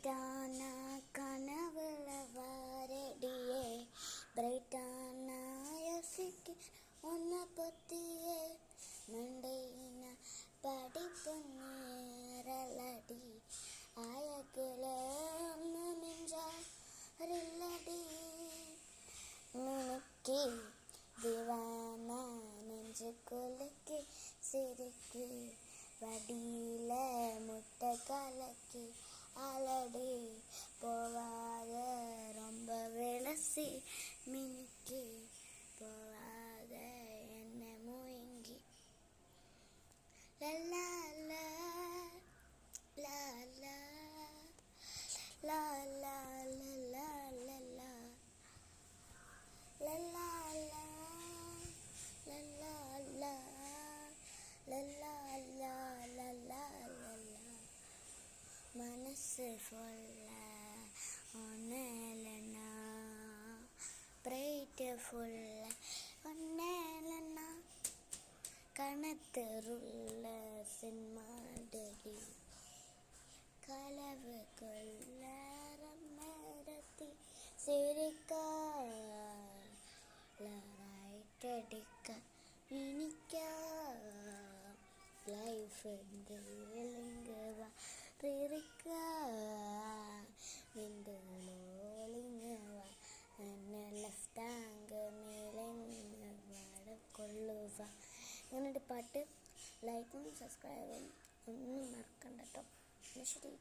ബ്രൈറ്റാന കനവുള്ള വാരടിയെ ബ്രൈറ്റാന യോസിക്ക് ഒന്ന് പൊത്തിയെ മണ്ടയിന പഠിപ്പൊന്നേറലടി ആയകളെ ഒന്ന് നെഞ്ചാറില്ലടി നിനക്ക് ദിവാന നെഞ്ചുകൊലക്ക് സിരിക്ക് വടിയില മുട്ട കലക്കി அலடி போவாத ரொம்ப விளசி மினுக்கி போவாத என்ன மூங்கி லல்லா லா லா லா லா லா லா லா லா லல்லா லா லல்லா லா லல்லா லா லல்லா லல்லா മനസ്സ് ഫുള്ള ഒന്നേലന ബ്രൈറ്റ് ഫുള്ള ഒന്നേലന കണത്തറുള്ള സിനിമാടലി കളവ് കൊള്ളറത്തി സിരിക്കാറൈറ്റടിക്ക മിനിക്ക ലൈഫ് ലിംഗവ എന്നെ ലെഫ്റ്റാങ്ക് കൊള്ളുക ഇങ്ങനൊരു പാട്ട് ലൈക്കും സബ്സ്ക്രൈബും ഒന്നും മറക്കണ്ട കേട്ടോ. ശരി.